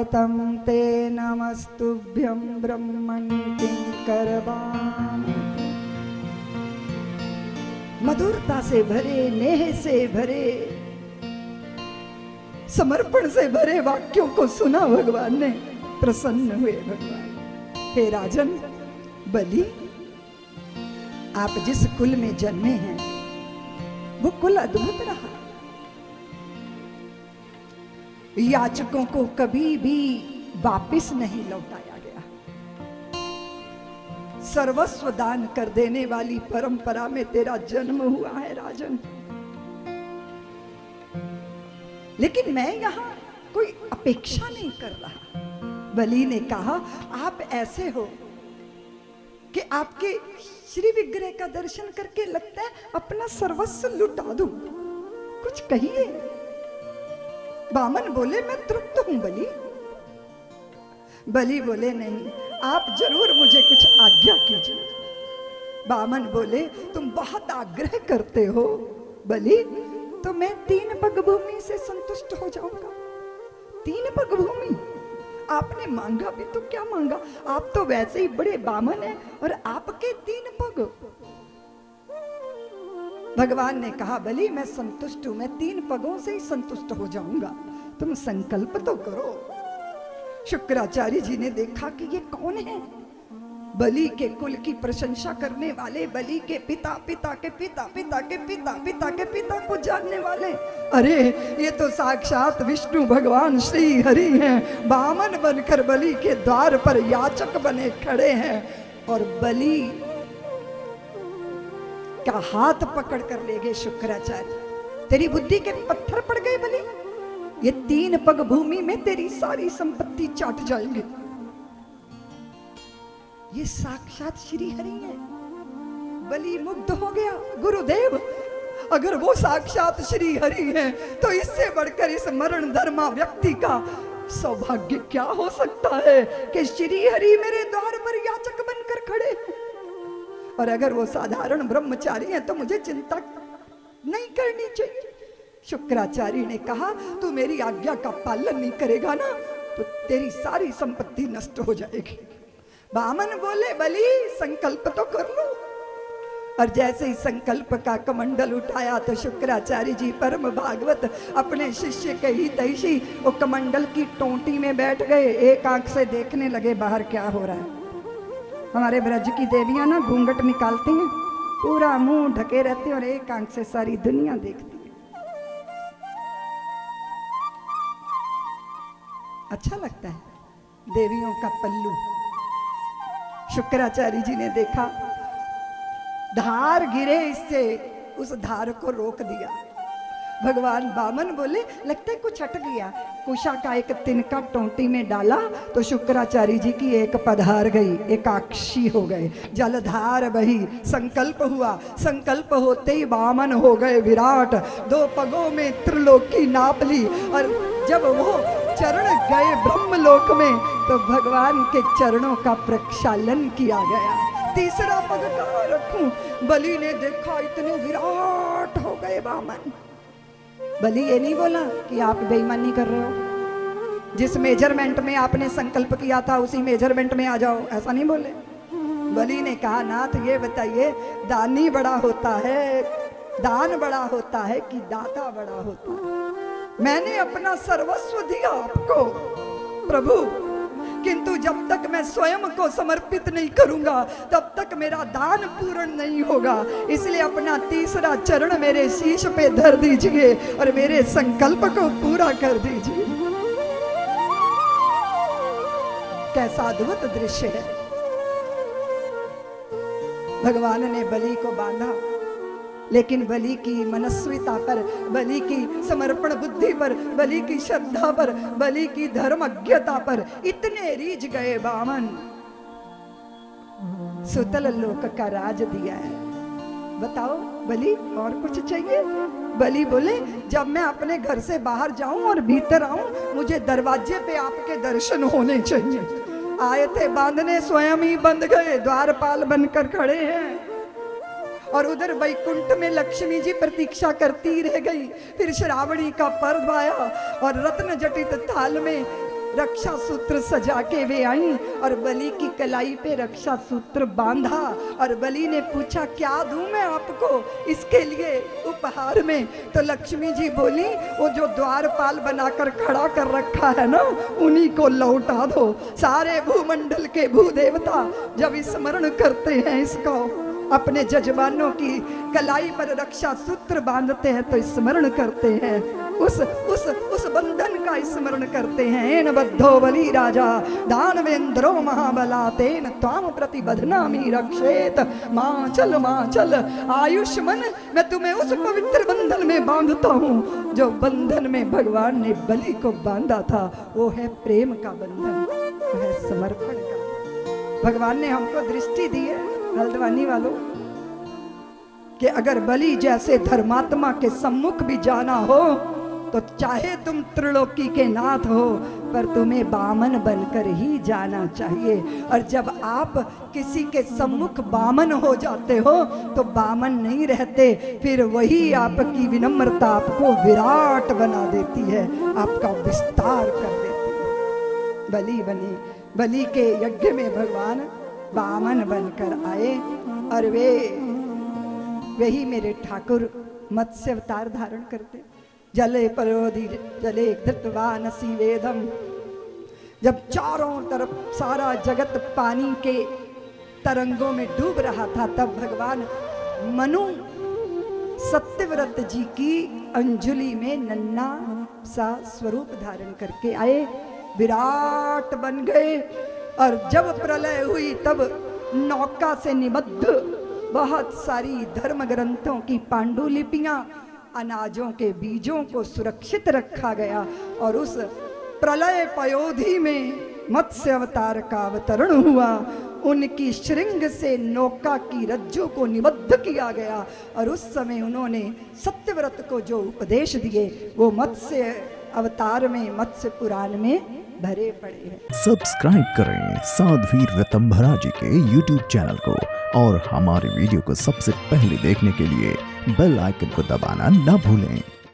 तं ते नमस्तुभ्यं ब्रह्मणि किंकरवाणि। मधुरता से भरे, नेह से भरे, समर्पण से भरे वाक्यों को सुना भगवान ने, प्रसन्न हुए भगवान। हे राजन, बलि, आप जिस कुल में जन्मे हैं वो कुल अद्भुत रहा। याचकों को कभी भी वापिस नहीं लौटाया गया। सर्वस्व दान कर देने वाली परंपरा में तेरा जन्म हुआ है राजन। लेकिन मैं यहां कोई अपेक्षा नहीं कर रहा। बलि ने कहा, आप ऐसे हो कि आपके श्री विग्रह का दर्शन करके लगता है अपना सर्वस्व लुटा दूं। कुछ कहिए। वामन बोले, मैं तृप्त हूं बलि। बलि बोले, नहीं, आप जरूर मुझे कुछ आज्ञा कीजिए। वामन बोले, तुम बहुत आग्रह करते हो बलि, तो मैं 3 पग भूमि से संतुष्ट हो जाऊंगा। 3 पग भूमि? आपने मांगा भी तो क्या मांगा, आप तो वैसे ही बड़े वामन हैं और आपके 3 पग। भगवान ने कहा, बलि मैं संतुष्ट हूं, मैं 3 पगों से ही संतुष्ट हो जाऊंगा, तुम संकल्प तो करो। शुक्राचार्य जी ने देखा कि ये कौन है। बलि के कुल की प्रशंसा करने वाले, बलि के पिता, पिता के पिता, पिता के पिता, पिता के पिता को जानने वाले। अरे ये तो साक्षात विष्णु भगवान श्री हरि हैं। वामन बनकर बलि के द्वार पर याचक बने खड़े हैं और बलि का हाथ पकड़ कर ले गए शुक्राचार्य। तेरी बुद्धि के पत्थर पड़ गए बलि, ये 3 पग भूमि में तेरी सारी संपत्ति चाट जाएंगे। ये साक्षात श्री हरि है। बलि मुग्ध हो गया। गुरुदेव, अगर वो साक्षात श्री हरि है तो इससे बढ़कर इस मरण धर्मा व्यक्ति का सौभाग्य क्या हो सकता है कि श्री हरि मेरे द्वार पर याचक बनकर खड़े हैं। और अगर वो साधारण ब्रह्मचारी है तो मुझे चिंता नहीं करनी चाहिए। शुक्राचार्य ने कहा, तू मेरी आज्ञा का पालन नहीं करेगा ना तो तेरी सारी संपत्ति नष्ट हो जाएगी। वामन बोले, बलि संकल्प तो कर लो। और जैसे ही संकल्प का कमंडल उठाया तो शुक्राचार्य जी परम भागवत अपने शिष्य के हितैषी वो कमंडल की टोंटी में बैठ गए। एक आंख से देखने लगे बाहर क्या हो रहा है। हमारे ब्रज की देवियां ना घूंघट निकालती हैं, पूरा मुंह ढके रहते हैं और एक आंख से सारी दुनिया देखती है। अच्छा लगता है देवियों का पल्लू। शुक्राचार्य जी ने देखा, धार गिरे, इससे उस धार को रोक दिया। भगवान वामन बोले, लगता है कुछ हट गया। कुशा का एक तिनका टोंटी में डाला तो शुक्राचार्य जी की एक पधार गई, एकाक्षी हो गए, जलधार बही। संकल्प हुआ, संकल्प होते ही वामन हो गए विराट। 2 पगों में त्रिलोकी नाप ली। और जब वो चरण गए ब्रह्मलोक में तो भगवान के चरणों का प्रक्षालन किया गया। तीसरा पग कहाँ रखूं? बलि ने देखा इतने विराट हो गए वामन। बलि ये नहीं बोला कि आप बेईमानी कर रहे हो, जिस मेजरमेंट में आपने संकल्प किया था उसी मेजरमेंट में आ जाओ, ऐसा नहीं बोले। बलि ने कहा, नाथ ये बताइए, दानी बड़ा होता है, दान बड़ा होता है कि दाता बड़ा होता है? मैंने अपना सर्वस्व दिया आपको प्रभु, किंतु जब तक मैं स्वयं को समर्पित नहीं करूंगा तब तक मेरा दान पूर्ण नहीं होगा। इसलिए अपना तीसरा चरण मेरे शीश पे धर दीजिए और मेरे संकल्प को पूरा कर दीजिए। कैसा अद्भुत दृश्य है। भगवान ने बलि को बांधा, लेकिन बलि की मनस्विता पर, बलि की समर्पण बुद्धि पर, बलि की श्रद्धा पर, बलि की धर्मज्ञता पर इतने रीझ गए वामन। सुतल लोक का राज दिया है। बताओ बलि, और कुछ चाहिए? बलि बोले, जब मैं अपने घर से बाहर जाऊं और भीतर आऊं मुझे दरवाजे पे आपके दर्शन होने चाहिए। आए थे बांधने, स्वयं ही बंध गए, द्वारपाल बनकर खड़े हैं। और उधर वैकुंठ में लक्ष्मी जी प्रतीक्षा करती रह गई। फिर श्रावणी का पर्व आया और रत्न जटित थाल में रक्षा सूत्र सजा के वे आई और बलि की कलाई पे रक्षा सूत्र बांधा और बलि ने पूछा क्या दूं मैं आपको इसके लिए उपहार में। तो लक्ष्मी जी बोली वो जो द्वारपाल बनाकर खड़ा कर रखा है ना उन्हीं को लौटा दो। सारे भूमंडल के भूदेवता जब स्मरण करते हैं इसको, अपने जजमानों की कलाई पर रक्षा सूत्र बांधते हैं तो स्मरण करते हैं, उस बंधन का स्मरण करते हैं। एन बद्धो बलि राजा दानवेंद्रो महाबला तेन त्वाम प्रतिबध्नामि रक्षेत। माँ चल आयुष्मान, मैं तुम्हें उस पवित्र बंधन में बांधता हूँ जो बंधन में भगवान ने बलि को बांधा था। वो है प्रेम का बंधन, वो है समर्पण का। भगवान ने हमको दृष्टि दी है हल्द्वानी वालों कि अगर बलि जैसे धर्मात्मा के सम्मुख भी जाना हो तो चाहे तुम त्रिलोकी के नाथ हो पर तुम्हें बामन बनकर ही जाना चाहिए। और जब आप किसी के सम्मुख बामन हो जाते हो तो बामन नहीं रहते, फिर वही आपकी विनम्रता आपको विराट बना देती है, आपका विस्तार कर देती है। बलि बने, बलि के यज्ञ में भगवान बामन बनकर आए और वही मेरे ठाकुर मत्स्य अवतार धारण करते। जले परोधि जले धृतवानसी वेदम, जब चारों तरफ सारा जगत पानी के तरंगों में डूब रहा था तब भगवान मनु सत्यव्रत जी की अंजलि में नन्हा सा स्वरूप धारण करके आए, विराट बन गए। और जब प्रलय हुई तब नौका से निबद्ध बहुत सारी धर्म ग्रंथों की पांडुलिपियां, अनाजों के बीजों को सुरक्षित रखा गया और उस प्रलय पयोधि में मत्स्य अवतार का अवतरण हुआ। उनकी श्रृंग से नौका की रज्जु को निबद्ध किया गया और उस समय उन्होंने सत्यव्रत को जो उपदेश दिए वो मत्स्य अवतार में, मत्स्य पुराण में भरे पड़े हैं। सब्सक्राइब करें साध्वी ऋतंभरा जी के YouTube चैनल को और हमारे वीडियो को सबसे पहले देखने के लिए बेल आइकन को दबाना न भूलें।